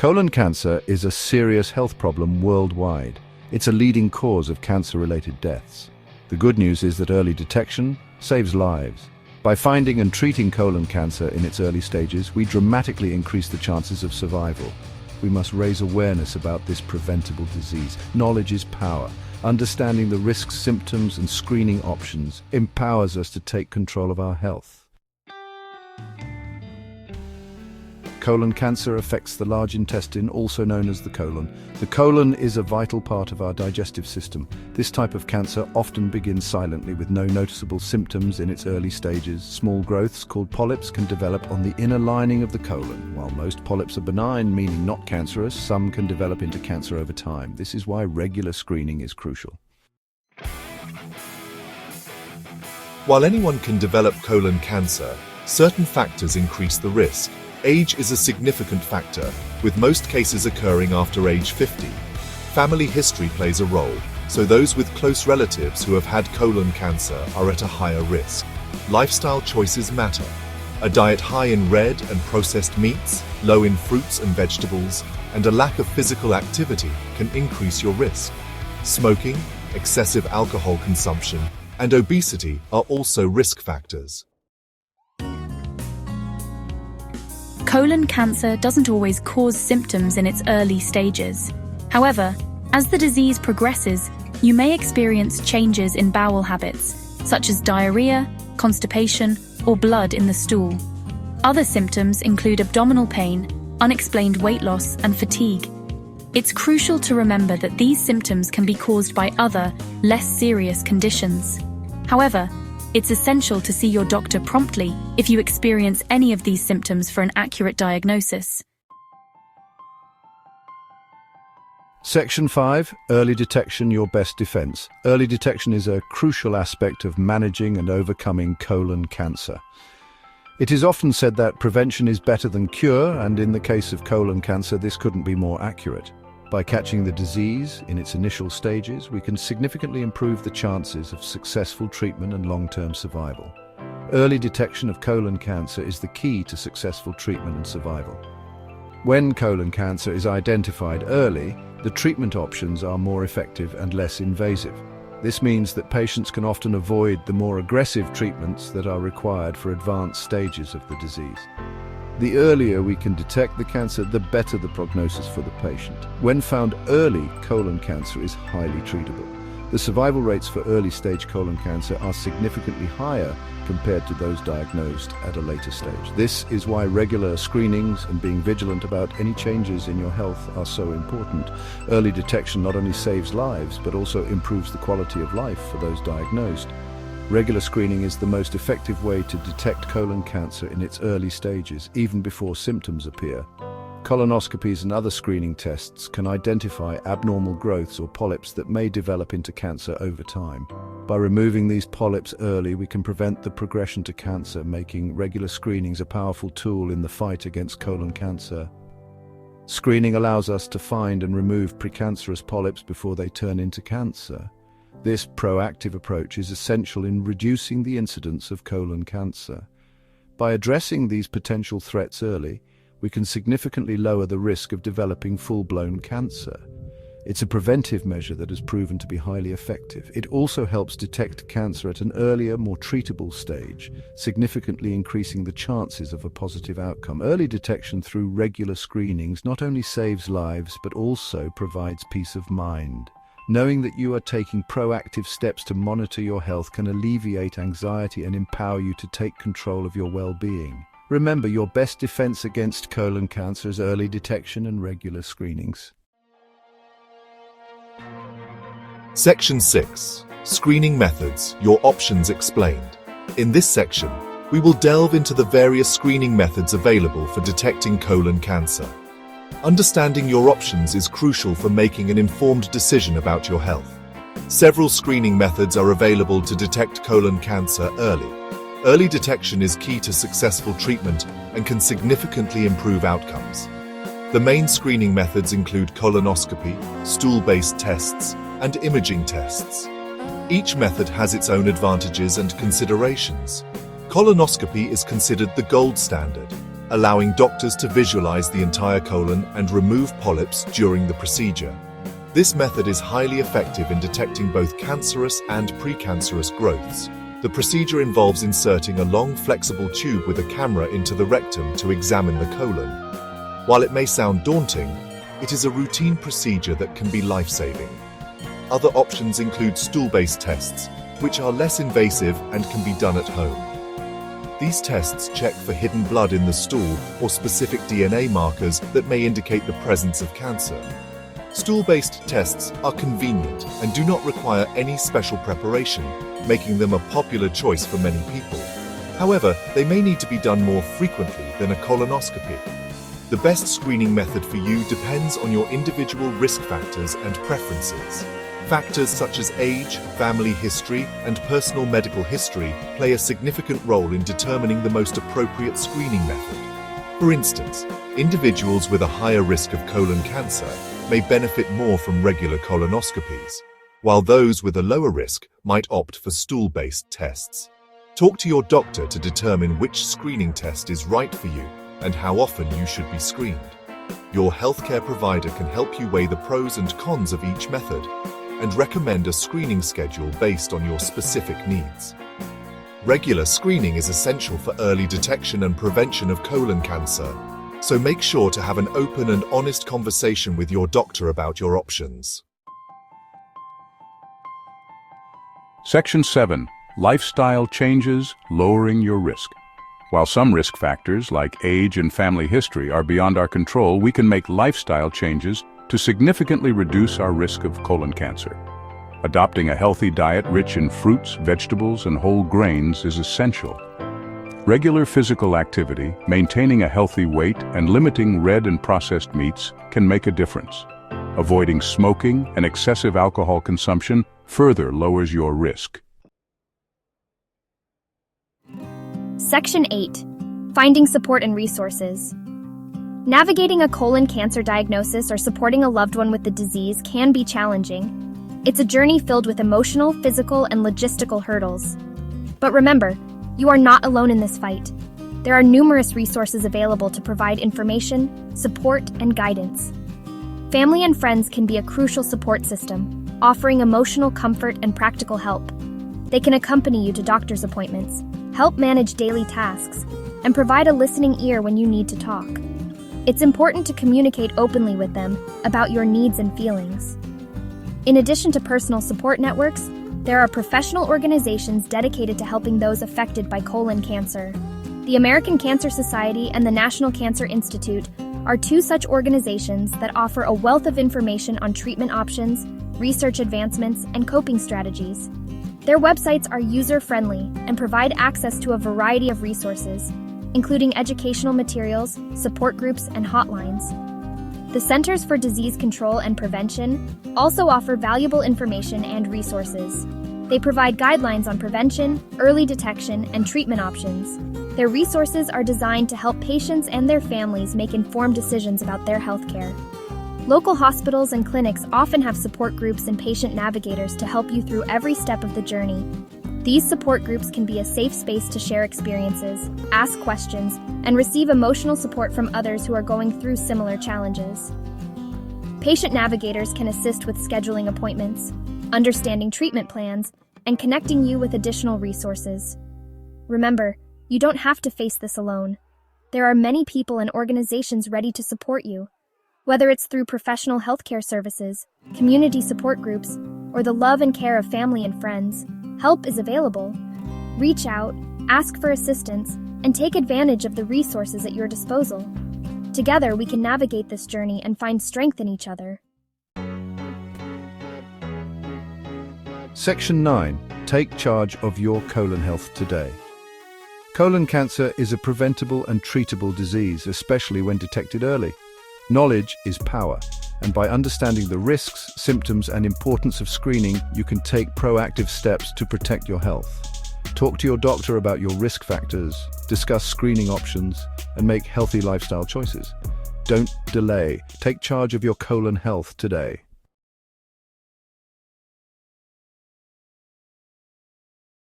Colon cancer is a serious health problem worldwide. It's a leading cause of cancer-related deaths. The good news is that early detection saves lives. By finding and treating colon cancer in its early stages, we dramatically increase the chances of survival. We must raise awareness about this preventable disease. Knowledge is power. Understanding the risks, symptoms, and screening options empowers us to take control of our health. Colon cancer affects the large intestine, also known as the colon. The colon is a vital part of our digestive system. This type of cancer often begins silently with no noticeable symptoms in its early stages. Small growths called polyps can develop on the inner lining of the colon. While most polyps are benign, meaning not cancerous, some can develop into cancer over time. This is why regular screening is crucial. While anyone can develop colon cancer, certain factors increase the risk. Age is a significant factor, with most cases occurring after age 50. Family history plays a role, so those with close relatives who have had colon cancer are at a higher risk. Lifestyle choices matter. A diet high in red and processed meats, low in fruits and vegetables, and a lack of physical activity can increase your risk. Smoking, excessive alcohol consumption, and obesity are also risk factors. Colon cancer doesn't always cause symptoms in its early stages. However, as the disease progresses, you may experience changes in bowel habits, such as diarrhea, constipation, or blood in the stool. Other symptoms include abdominal pain, unexplained weight loss, and fatigue. It's crucial to remember that these symptoms can be caused by other, less serious conditions. However, it's essential to see your doctor promptly if you experience any of these symptoms for an accurate diagnosis. Section 5. Early detection, your best defense. Early detection is a crucial aspect of managing and overcoming colon cancer. It is often said that prevention is better than cure, and in the case of colon cancer, this couldn't be more accurate. By catching the disease in its initial stages, we can significantly improve the chances of successful treatment and long-term survival. Early detection of colon cancer is the key to successful treatment and survival. When colon cancer is identified early, the treatment options are more effective and less invasive. This means that patients can often avoid the more aggressive treatments that are required for advanced stages of the disease. The earlier we can detect the cancer, the better the prognosis for the patient. When found early, colon cancer is highly treatable. The survival rates for early-stage colon cancer are significantly higher compared to those diagnosed at a later stage. This is why regular screenings and being vigilant about any changes in your health are so important. Early detection not only saves lives, but also improves the quality of life for those diagnosed. Regular screening is the most effective way to detect colon cancer in its early stages, even before symptoms appear. Colonoscopies and other screening tests can identify abnormal growths or polyps that may develop into cancer over time. By removing these polyps early, we can prevent the progression to cancer, making regular screenings a powerful tool in the fight against colon cancer. Screening allows us to find and remove precancerous polyps before they turn into cancer. This proactive approach is essential in reducing the incidence of colon cancer. By addressing these potential threats early, we can significantly lower the risk of developing full-blown cancer. It's a preventive measure that has proven to be highly effective. It also helps detect cancer at an earlier, more treatable stage, significantly increasing the chances of a positive outcome. Early detection through regular screenings not only saves lives, but also provides peace of mind. Knowing that you are taking proactive steps to monitor your health can alleviate anxiety and empower you to take control of your well-being. Remember, your best defense against colon cancer is early detection and regular screenings. Section 6. Screening methods, your options explained. In this section, we will delve into the various screening methods available for detecting colon cancer. Understanding your options is crucial for making an informed decision about your health. Several screening methods are available to detect colon cancer early. Early detection is key to successful treatment and can significantly improve outcomes. The main screening methods include colonoscopy, stool-based tests, and imaging tests. Each method has its own advantages and considerations. Colonoscopy is considered the gold standard. allowing doctors to visualize the entire colon and remove polyps during the procedure. This method is highly effective in detecting both cancerous and precancerous growths. The procedure involves inserting a long, flexible tube with a camera into the rectum to examine the colon. While it may sound daunting, it is a routine procedure that can be life-saving. Other options include stool-based tests, which are less invasive and can be done at home. These tests check for hidden blood in the stool or specific DNA markers that may indicate the presence of cancer. Stool-based tests are convenient and do not require any special preparation, making them a popular choice for many people. However, they may need to be done more frequently than a colonoscopy. The best screening method for you depends on your individual risk factors and preferences. Factors such as age, family history, and personal medical history play a significant role in determining the most appropriate screening method. For instance, individuals with a higher risk of colon cancer may benefit more from regular colonoscopies, while those with a lower risk might opt for stool-based tests. Talk to your doctor to determine which screening test is right for you and how often you should be screened. Your healthcare provider can help you weigh the pros and cons of each method and recommend a screening schedule based on your specific needs. Regular screening is essential for early detection and prevention of colon cancer, so make sure to have an open and honest conversation with your doctor about your options. Section 7. Lifestyle changes, lowering your risk. While some risk factors, like age and family history, are beyond our control, we can make lifestyle changes to significantly reduce our risk of colon cancer. Adopting a healthy diet rich in fruits, vegetables, and whole grains is essential. Regular physical activity, maintaining a healthy weight, and limiting red and processed meats can make a difference. Avoiding smoking and excessive alcohol consumption further lowers your risk. Section 8. Finding support and resources. Navigating a colon cancer diagnosis or supporting a loved one with the disease can be challenging. It's a journey filled with emotional, physical, and logistical hurdles. But remember, you are not alone in this fight. There are numerous resources available to provide information, support, and guidance. Family and friends can be a crucial support system, offering emotional comfort and practical help. They can accompany you to doctor's appointments, help manage daily tasks, and provide a listening ear when you need to talk. It's important to communicate openly with them about your needs and feelings. In addition to personal support networks, there are professional organizations dedicated to helping those affected by colon cancer. The American Cancer Society and the National Cancer Institute are two such organizations that offer a wealth of information on treatment options, research advancements, and coping strategies. Their websites are user-friendly and provide access to a variety of resources, including educational materials, support groups, and hotlines. The Centers for Disease Control and Prevention also offer valuable information and resources. They provide guidelines on prevention, early detection, and treatment options. Their resources are designed to help patients and their families make informed decisions about their healthcare. Local hospitals and clinics often have support groups and patient navigators to help you through every step of the journey. These support groups can be a safe space to share experiences, ask questions, and receive emotional support from others who are going through similar challenges. Patient navigators can assist with scheduling appointments, understanding treatment plans, and connecting you with additional resources. Remember, you don't have to face this alone. There are many people and organizations ready to support you. Whether it's through professional healthcare services, community support groups, or the love and care of family and friends, help is available. Reach out, ask for assistance, and take advantage of the resources at your disposal. Together, we can navigate this journey and find strength in each other. Section 9. Take charge of your colon health today. Colon cancer is a preventable and treatable disease, especially when detected early. Knowledge is power, and by understanding the risks, symptoms, and importance of screening, you can take proactive steps to protect your health. Talk to your doctor about your risk factors, discuss screening options, and make healthy lifestyle choices. Don't delay. Take charge of your colon health today.